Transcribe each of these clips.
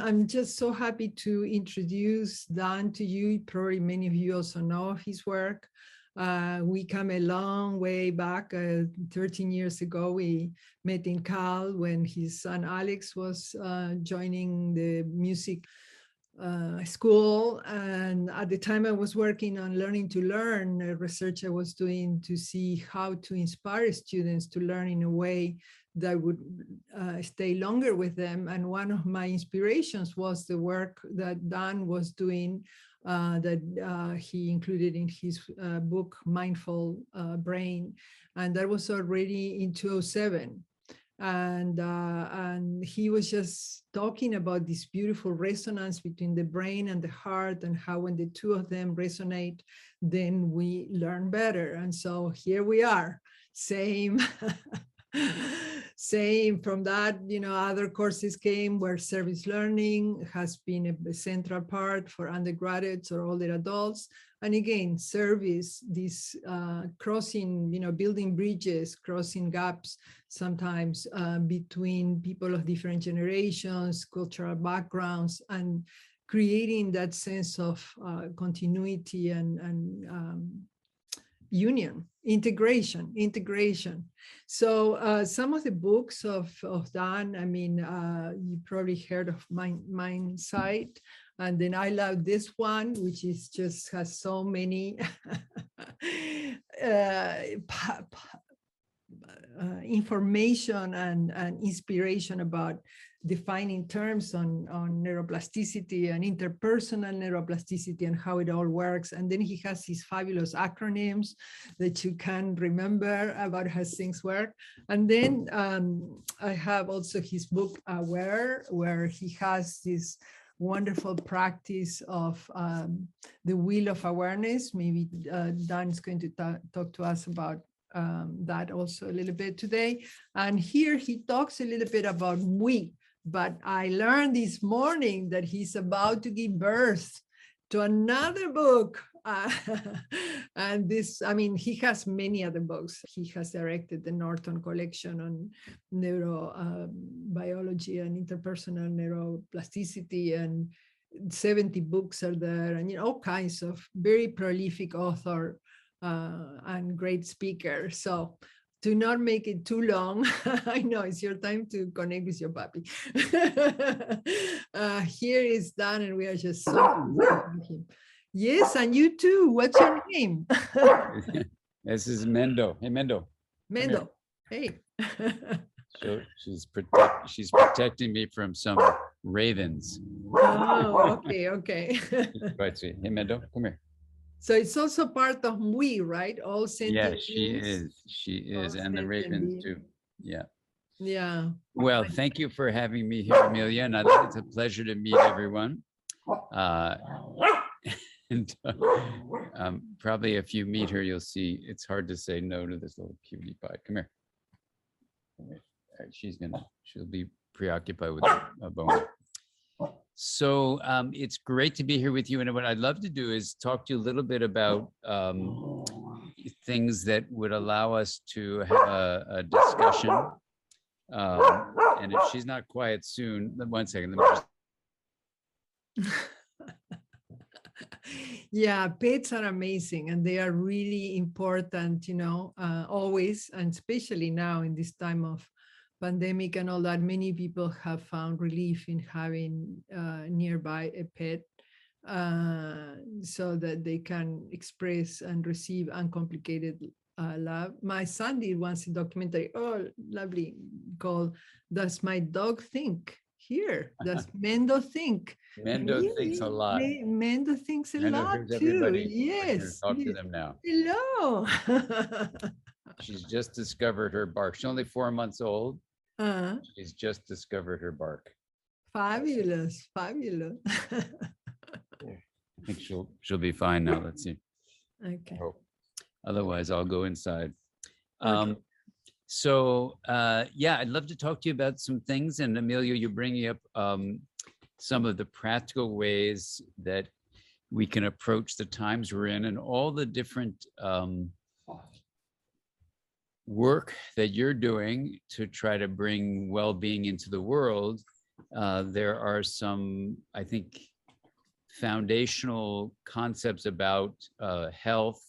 I'm just so happy to introduce Dan to you. Probably many of you also know of his work. We come a long way back. 13 years ago, we met in Cal when his son Alex was joining the music school. And at the time I was working on learning to learn, research I was doing to see how to inspire students to learn in a way that would stay longer with them. And one of my inspirations was the work that Dan was doing that he included in his book, Mindful Brain. And that was already in 2007. And he was just talking about this beautiful resonance between the brain and the heart, and how when the two of them resonate, then we learn better. And so here we are, same same from that, other courses came where service learning has been a central part for undergraduates or older adults. And again, service, this crossing, building bridges, crossing gaps sometimes between people of different generations, cultural backgrounds, and creating that sense of continuity and union, integration. So some of the books of Dan, you probably heard of Mindsight. And then I love this one, which is just has so many information and inspiration about defining terms on neuroplasticity and interpersonal neuroplasticity and how it all works. And then he has these fabulous acronyms that you can remember about how things work. And then I have also his book, Aware, where he has this wonderful practice of the wheel of awareness. Maybe Dan is going to talk to us about that also a little bit today. And here he talks a little bit about we, but I learned this morning that he's about to give birth to another book. And this, he has many other books. He has directed the Norton collection on neurobiology and interpersonal neuroplasticity, and 70 books are there, and all kinds of very prolific author and great speaker. So to not make it too long, I know it's your time to connect with your puppy. Here is Dan, and we are just so happy him. Yes, and you too. What's your name? This is Mendo. Hey, Mendo. Mendo. Hey. So she's protecting me from some ravens. Oh, okay. Quite sweet. Hey, Mendo, come here. So it's also part of we, right? All sentient beings. She is, and the ravens too. Yeah. Well, thank you for having me here, Amelia, and it's a pleasure to meet everyone. And probably if you meet her, you'll see it's hard to say no to this little cutie pie. Come here. She'll be preoccupied with a bone. So it's great to be here with you. And what I'd love to do is talk to you a little bit about things that would allow us to have a discussion. And if she's not quiet soon, 1 second. Let me just... Yeah, pets are amazing, and they are really important, always, and especially now in this time of pandemic and all that. Many people have found relief in having nearby a pet so that they can express and receive uncomplicated love. My son did once a documentary, lovely, called "Does My Dog Think?" Here, does Mendo think? Mendo thinks a lot. Mendo thinks a lot too. Everybody. Yes. Talk to them now. Hello. She's just discovered her bark. She's only 4 months old. She's just discovered her bark. Fabulous. I think she'll be fine now. Let's see. Okay. Otherwise, I'll go inside. Okay. So I'd love to talk to you about some things. And Amelia, you're bringing up some of the practical ways that we can approach the times we're in, and all the different work that you're doing to try to bring well-being into the world there are some, I think, foundational concepts about health,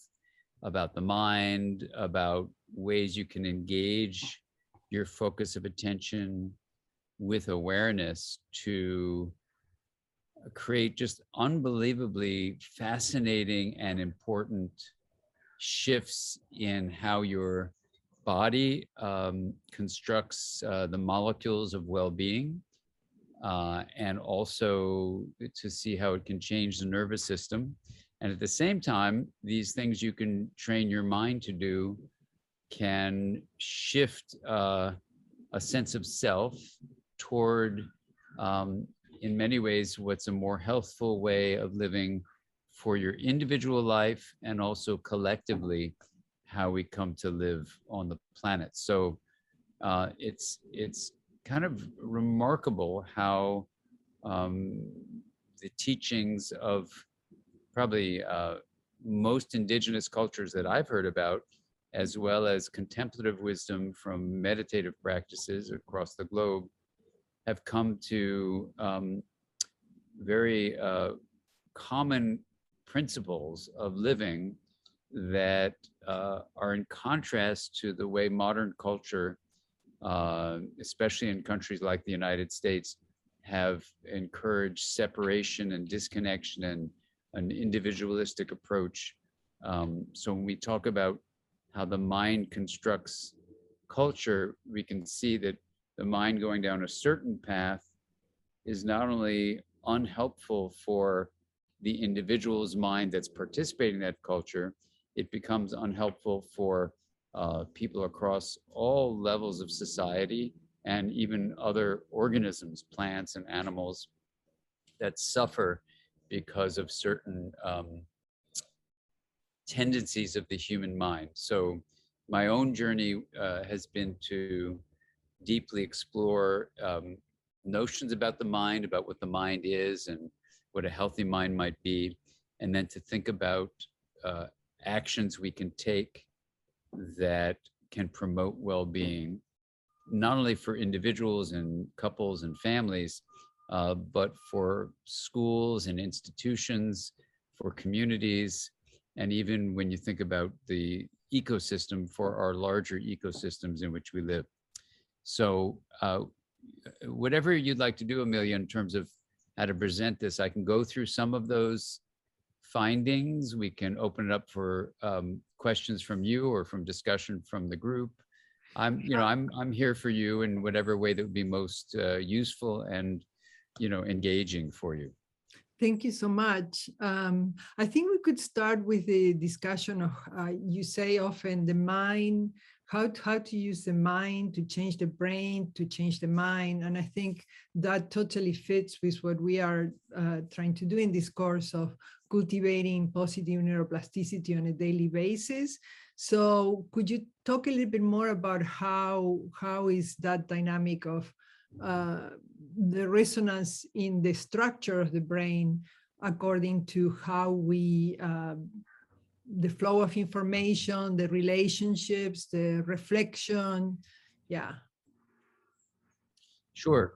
about the mind, about ways you can engage your focus of attention with awareness to create just unbelievably fascinating and important shifts in how your body constructs the molecules of well-being, and also to see how it can change the nervous system. And at the same time, these things you can train your mind to do can shift a sense of self toward, in many ways, what's a more healthful way of living for your individual life, and also collectively how we come to live on the planet. So it's kind of remarkable how the teachings of probably most indigenous cultures that I've heard about, as well as contemplative wisdom from meditative practices across the globe, have come to very common principles of living that are in contrast to the way modern culture, especially in countries like the United States, have encouraged separation and disconnection and an individualistic approach. So when we talk about how the mind constructs culture, we can see that the mind going down a certain path is not only unhelpful for the individual's mind that's participating in that culture, it becomes unhelpful for people across all levels of society, and even other organisms, plants and animals, that suffer because of certain tendencies of the human mind. So my own journey has been to deeply explore notions about the mind, about what the mind is and what a healthy mind might be, and then to think about actions we can take that can promote well-being, not only for individuals and couples and families, but for schools and institutions, for communities, and even when you think about the ecosystem, for our larger ecosystems in which we live. So whatever you'd like to do, Amelia, in terms of how to present this, I can go through some of those findings. We can open it up for questions from you or from discussion from the group. I'm here for you in whatever way that would be most useful and engaging for you. Thank you so much. I think we could start with the discussion of, you say often the mind, how to use the mind to change the brain, to change the mind. And I think that totally fits with what we are trying to do in this course of cultivating positive neuroplasticity on a daily basis. So could you talk a little bit more about how is that dynamic of the resonance in the structure of the brain according to how we, the flow of information, the relationships, the reflection. Yeah. Sure.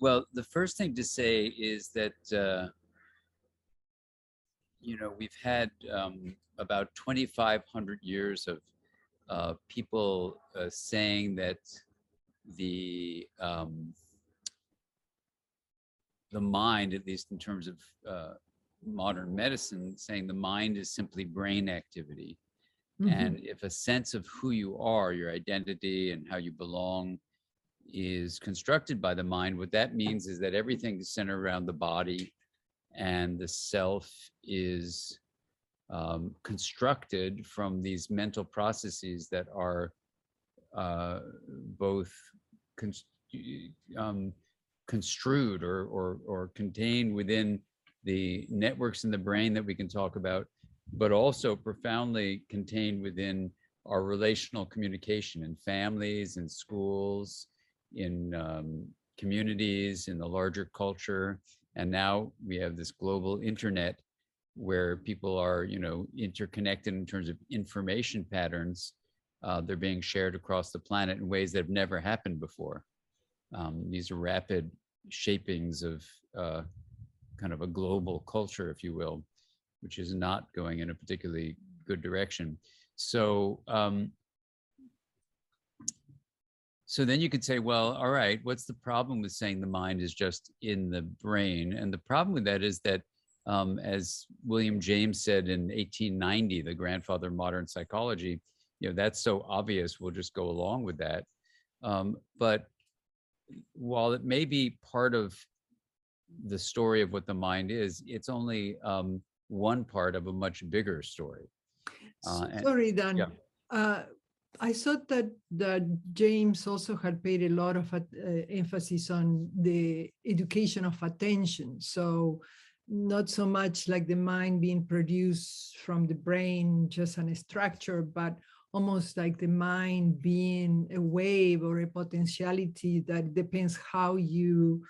Well, the first thing to say is that, we've had about 2,500 years of people saying that the mind, at least in terms of modern medicine, saying the mind is simply brain activity. Mm-hmm. And if a sense of who you are, your identity and how you belong is constructed by the mind, what that means is that everything is centered around the body, and the self is constructed from these mental processes that are both construed or contained within the networks in the brain that we can talk about, but also profoundly contained within our relational communication in families, in schools, in communities, in the larger culture. And now we have this global internet where people are, interconnected in terms of information patterns They're being shared across the planet in ways that have never happened before. These are rapid shapings of kind of a global culture, if you will, which is not going in a particularly good direction. So, so then you could say, well, all right, what's the problem with saying the mind is just in the brain? And the problem with that is that, as William James said in 1890, the grandfather of modern psychology, that's so obvious, we'll just go along with that. But while it may be part of the story of what the mind is, it's only one part of a much bigger story. Sorry, Dan. Yeah. I thought that James also had paid a lot of emphasis on the education of attention. So not so much like the mind being produced from the brain, just an structure, but almost like the mind being a wave or a potentiality that depends how you,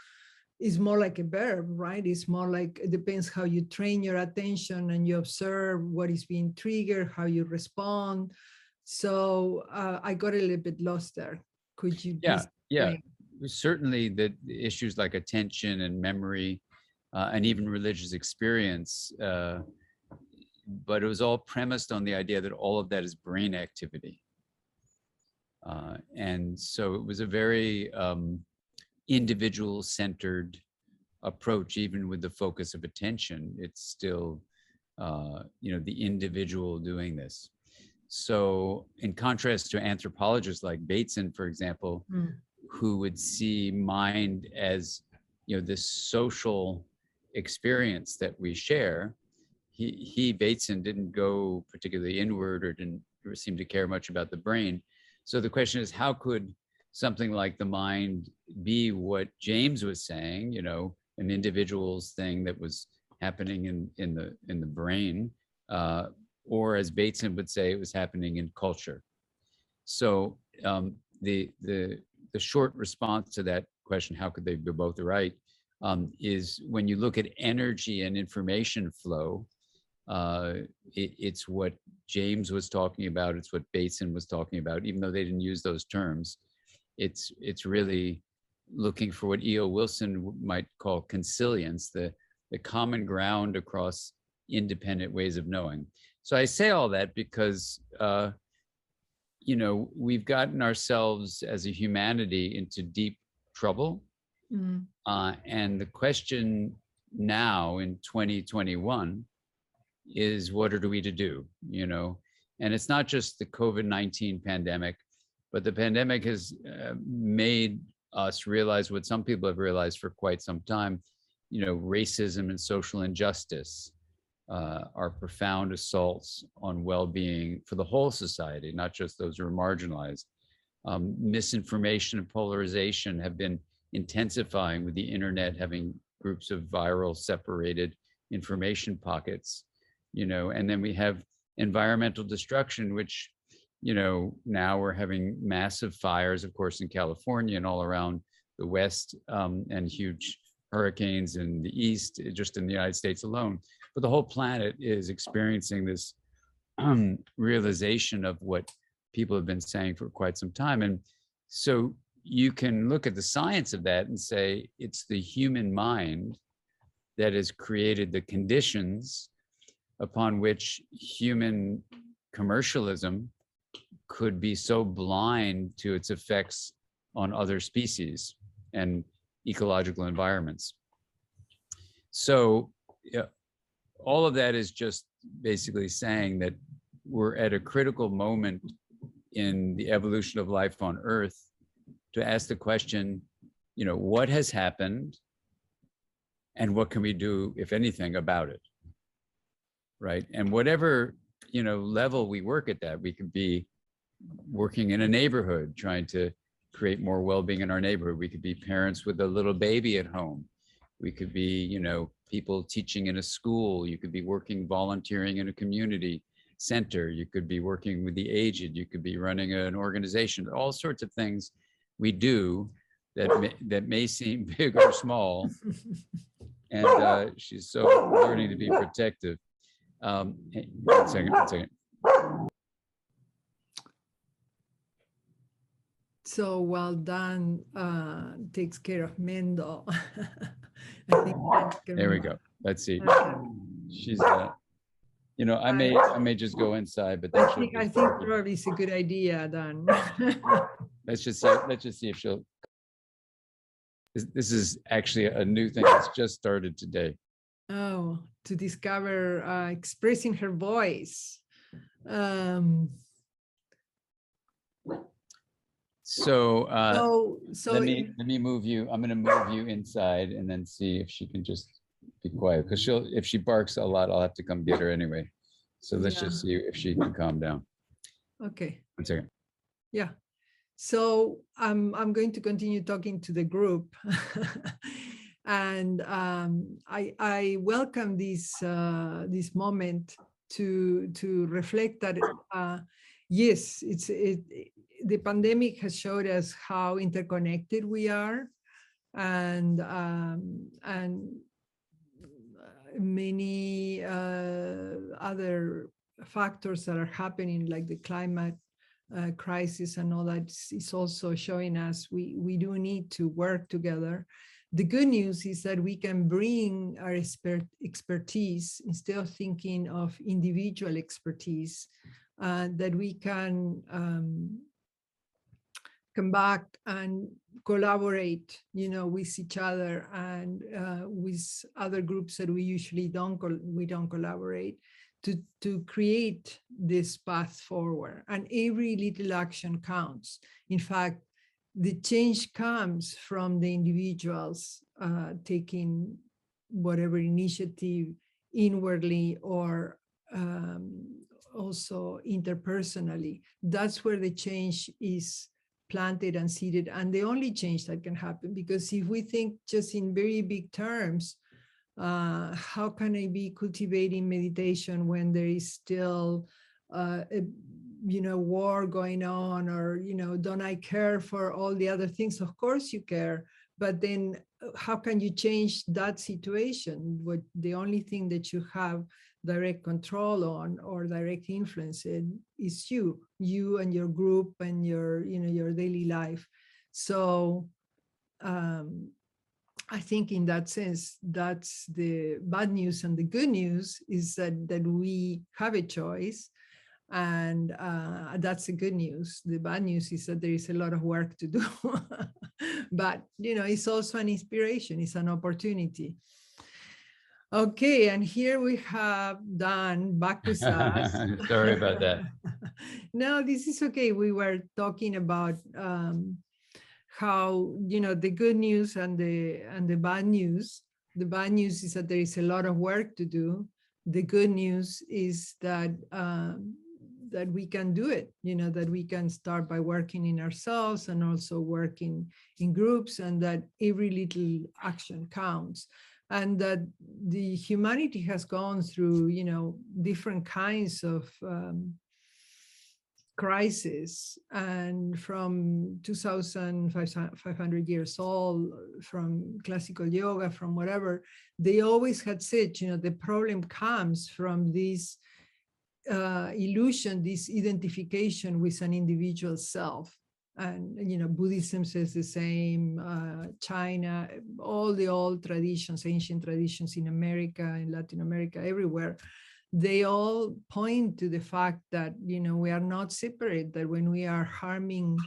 is more like a verb, right? It's more like, it depends how you train your attention and you observe what is being triggered, how you respond. So I got a little bit lost there. Could you please explain? Certainly the issues like attention and memory and even religious experience, but it was all premised on the idea that all of that is brain activity. And so it was a very individual-centered approach. Even with the focus of attention, it's still, the individual doing this. So in contrast to anthropologists like Bateson, for example, who would see mind as, this social experience that we share, Bateson didn't go particularly inward or didn't seem to care much about the brain. So the question is, how could something like the mind be what James was saying, an individual's thing that was happening in the brain, or as Bateson would say, it was happening in culture. So the short response to that question, how could they be both right, is when you look at energy and information flow, it's what James was talking about. It's what Bateson was talking about, even though they didn't use those terms. It's really looking for what E.O. Wilson might call consilience, the common ground across independent ways of knowing. So I say all that because, we've gotten ourselves as a humanity into deep trouble. And the question now in 2021 is, what are we to do? And it's not just the COVID-19 pandemic, but the pandemic has made us realize what some people have realized for quite some time, racism and social injustice are profound assaults on well-being for the whole society, not just those who are marginalized. Misinformation and polarization have been intensifying, with the internet having groups of viral separated information pockets, and then we have environmental destruction, which, now we're having massive fires, of course, in California and all around the West, and huge hurricanes in the East, just in the United States alone. But the whole planet is experiencing this realization of what people have been saying for quite some time. And so you can look at the science of that and say it's the human mind that has created the conditions upon which human commercialism could be so blind to its effects on other species and ecological environments. So all of that is just basically saying that we're at a critical moment in the evolution of life on Earth to ask the question, what has happened and what can we do, if anything, about it, right? And whatever, level we work at that, we could be working in a neighborhood, trying to create more well-being in our neighborhood. We could be parents with a little baby at home. We could be, people teaching in a school. You could be working, volunteering in a community center. You could be working with the aged. You could be running an organization. All sorts of things we do that may seem big or small. And she's so learning to be protective. Hey, one second. So while Dan takes care of Mendo, I think Dan can. There we go. Let's see. Okay. She's I may just go inside, but then I think probably it's a good idea, Dan. let's just see if she'll. This is actually a new thing that's just started today. Oh, to discover expressing her voice. So let me move you. I'm going to move you inside and then see if she can just be quiet, because if she barks a lot, I'll have to come get her anyway. So let's just see if she can calm down. Okay. 1 second. Yeah. So I'm going to continue talking to the group, and I welcome this moment to reflect that yes, the pandemic has showed us how interconnected we are, and many other factors that are happening, like the climate crisis and all that, is also showing us we do need to work together. The good news is that we can bring our expertise instead of thinking of individual expertise, that we can come back and collaborate, with each other and with other groups that we usually don't collaborate, to create this path forward. And every little action counts. In fact, the change comes from the individuals taking whatever initiative inwardly or also interpersonally. That's where the change is planted and seeded, and the only change that can happen. Because if we think just in very big terms, how can I be cultivating meditation when there is still war going on, or don't I care for all the other things? Of course you care, but then how can you change that situation? What the only thing that you have direct control on or direct influence in is you and your group and your daily life. So I think in that sense, that's the bad news. And the good news is that we have a choice, and that's the good news. The bad news is that there is a lot of work to do, but it's also an inspiration, it's an opportunity. Okay, and here we have Dan back with us. Sorry about that. No, this is okay. We were talking about how the good news and the bad news. The bad news is that there is a lot of work to do. The good news is that that we can do it. That we can start by working in ourselves and also working in groups, and that every little action counts. And that the humanity has gone through, different kinds of crisis, and from 2,500 years old, from classical yoga, from whatever, they always had said, the problem comes from this illusion, this identification with an individual self. And Buddhism says the same, China, all the old traditions, ancient traditions in America, in Latin America, everywhere, they all point to the fact that we are not separate, that when we are harming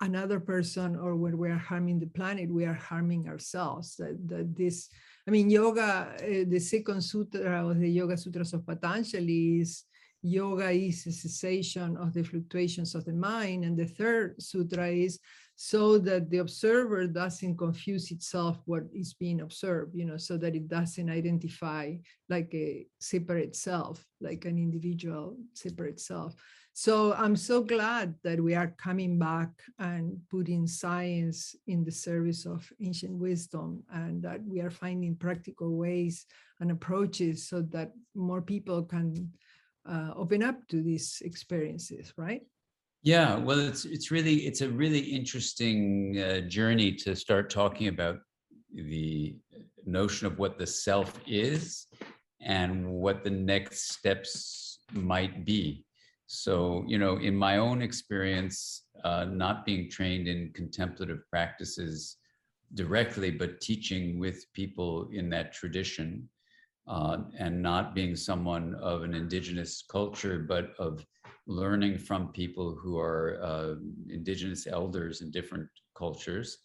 another person or when we are harming the planet, we are harming ourselves. That this, yoga, the second sutra of the Yoga Sutras of Patanjali is, yoga is a cessation of the fluctuations of the mind. And the third sutra is so that the observer doesn't confuse itself what is being observed, so that it doesn't identify like a separate self, like an individual separate self. So I'm so glad that we are coming back and putting science in the service of ancient wisdom, and that we are finding practical ways and approaches so that more people can open up to these experiences, right? Yeah, well, it's a really interesting journey to start talking about the notion of what the self is and what the next steps might be. So, in my own experience, not being trained in contemplative practices directly, but teaching with people in that tradition, and not being someone of an indigenous culture, but of learning from people who are indigenous elders in different cultures.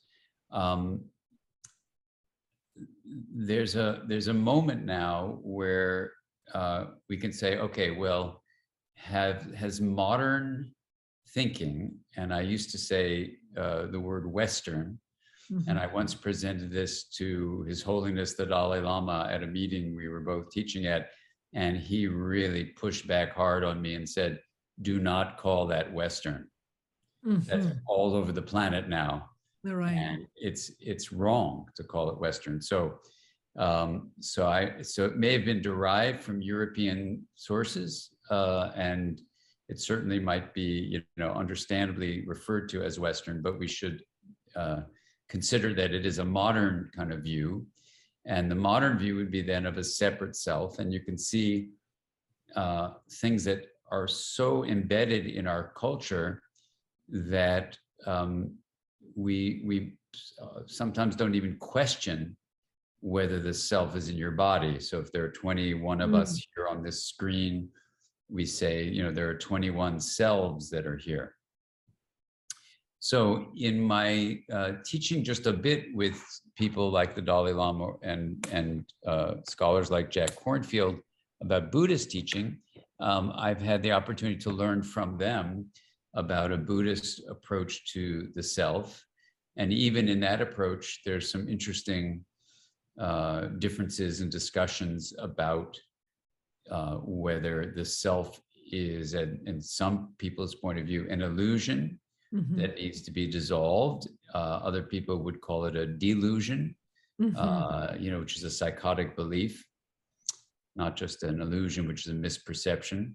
There's a moment now where we can say, okay, well, has modern thinking, and I used to say the word Western, and I once presented this to His Holiness the Dalai Lama at a meeting we were both teaching at, and he really pushed back hard on me and said, do not call that Western. That's all over the planet now. Right. And it's wrong to call it Western. So it may have been derived from European sources, and it certainly might be, understandably referred to as Western, but we should consider that it is a modern kind of view. And the modern view would be then of a separate self. And you can see things that are so embedded in our culture that we sometimes don't even question whether the self is in your body. So if there are 21 of us here on this screen, we say, there are 21 selves that are here. So in my teaching just a bit with people like the Dalai Lama and scholars like Jack Kornfield about Buddhist teaching, I've had the opportunity to learn from them about a Buddhist approach to the self. And even in that approach, there's some interesting differences and discussions about whether the self is, in some people's point of view, an illusion that needs to be dissolved. Other people would call it a delusion, which is a psychotic belief, not just an illusion, which is a misperception.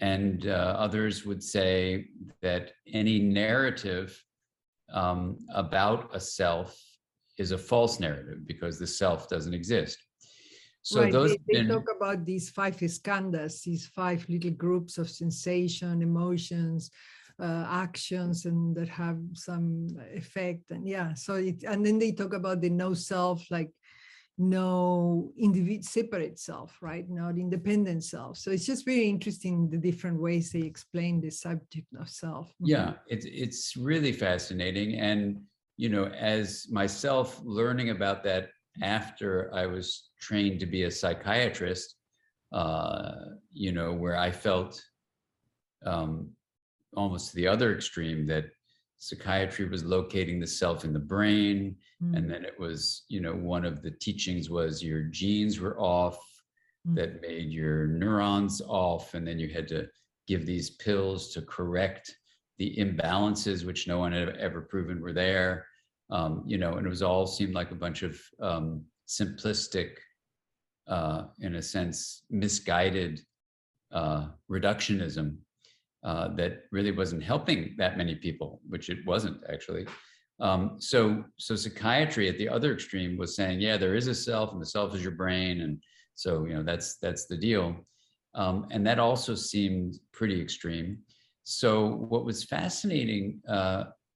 And others would say that any narrative about a self is a false narrative because the self doesn't exist. So right. those they talk about these 5 skandas, these 5 little groups of sensation, emotions, actions, and that have some effect. And and then they talk about the no self, like no separate self, right? Not independent self. So it's just very interesting the different ways they explain the subject of self. Yeah, it's really fascinating. And, as myself learning about that after I was trained to be a psychiatrist, where I felt almost to the other extreme that psychiatry was locating the self in the brain. And then it was, one of the teachings was your genes were off that made your neurons off. And then you had to give these pills to correct the imbalances, which no one had ever proven were there. And it was all seemed like a bunch of simplistic, in a sense, misguided reductionism that really wasn't helping that many people, which it wasn't actually. So psychiatry at the other extreme was saying, yeah, there is a self and the self is your brain. And so, that's the deal. And that also seemed pretty extreme. So what was fascinating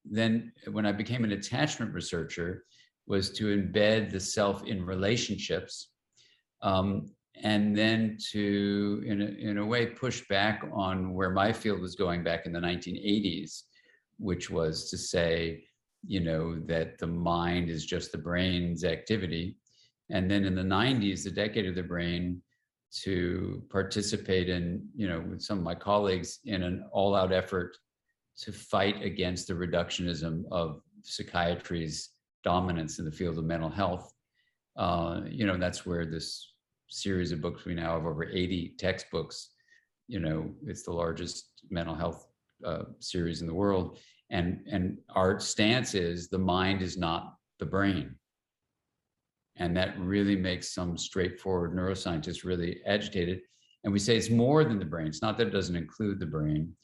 then when I became an attachment researcher was to embed the self in relationships, and then to, in a way, push back on where my field was going back in the 1980s, which was to say, that the mind is just the brain's activity. And then in the 90s, the decade of the brain, to participate in, with some of my colleagues in an all-out effort to fight against the reductionism of psychiatry's dominance in the field of mental health. That's where this series of books, we now have over 80 textbooks. It's the largest mental health series in the world. And our stance is the mind is not the brain. And that really makes some straightforward neuroscientists really agitated. And we say it's more than the brain. It's not that it doesn't include the brain.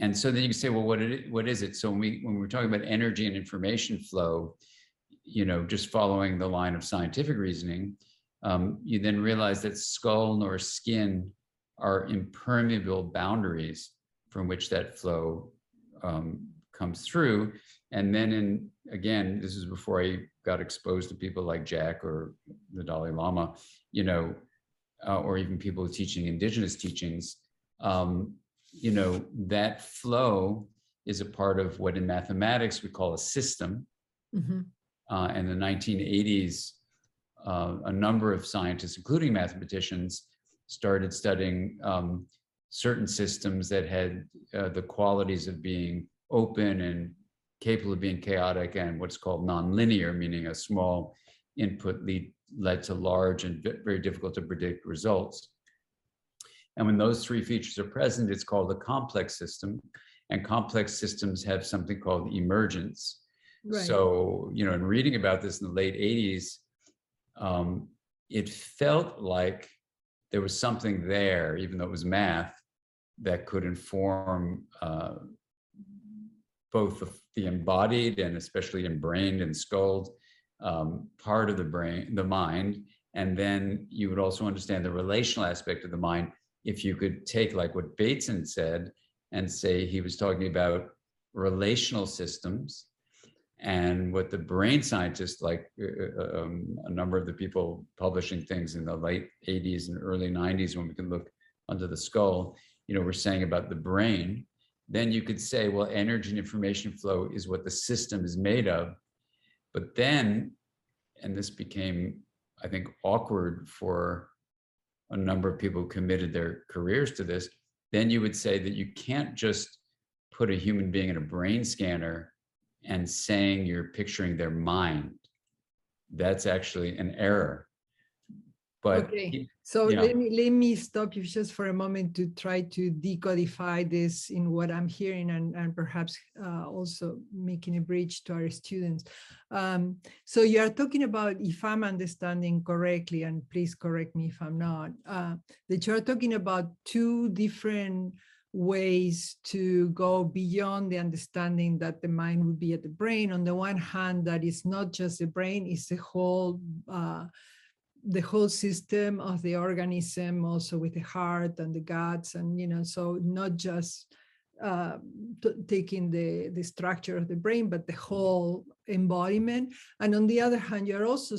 And so then you can say, well, what is it? So when we're talking about energy and information flow, just following the line of scientific reasoning, you then realize that skull nor skin are impermeable boundaries from which that flow comes through. And then again, this is before I got exposed to people like Jack or the Dalai Lama, or even people teaching indigenous teachings, that flow is a part of what in mathematics we call a system. Mm-hmm. In the 1980s, a number of scientists, including mathematicians, started studying certain systems that had the qualities of being open and capable of being chaotic, and what's called nonlinear, meaning a small input led to large and very difficult to predict results. And when those three features are present, it's called a complex system. And complex systems have something called emergence. Right. So, in reading about this in the late 80s, it felt like there was something there, even though it was math, that could inform both the embodied and especially embrained and skulled part of the brain, the mind. And then you would also understand the relational aspect of the mind if you could take like what Bateson said and say he was talking about relational systems, and what the brain scientists, like a number of the people publishing things in the late 80s and early 90s, when we can look under the skull, were saying about the brain. Then you could say, well, energy and information flow is what the system is made of. But then, and this became, I think, awkward for a number of people who committed their careers to this, then you would say that you can't just put a human being in a brain scanner and saying you're picturing their mind. That's actually an error. But okay, so let me stop you just for a moment to try to decodify this in what I'm hearing, and perhaps also making a bridge to our students. So you are talking about, if I'm understanding correctly, and please correct me if I'm not, that you're talking about two different ways to go beyond the understanding that the mind would be at the brain. On the one hand, that is not just the brain, it's the whole system of the organism, also with the heart and the guts, and so not just taking the structure of the brain, but the whole embodiment. And on the other hand, you're also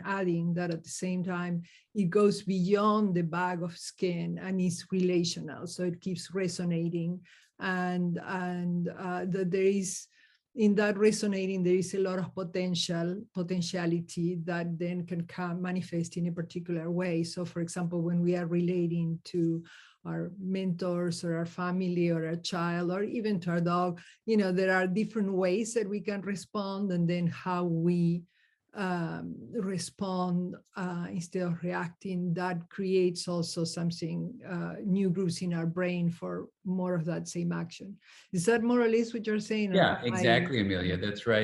adding that at the same time, it goes beyond the bag of skin and is relational. So it keeps resonating, and that there is, in that resonating, there is a lot of potentiality that then can come manifest in a particular way. So for example, when we are relating to our mentors or our family or our child or even to our dog, there are different ways that we can respond, and then how we respond instead of reacting, that creates also something, new grooves in our brain for more of that same action. Is that more or less what you're saying? Yeah, exactly, Amelia. That's right.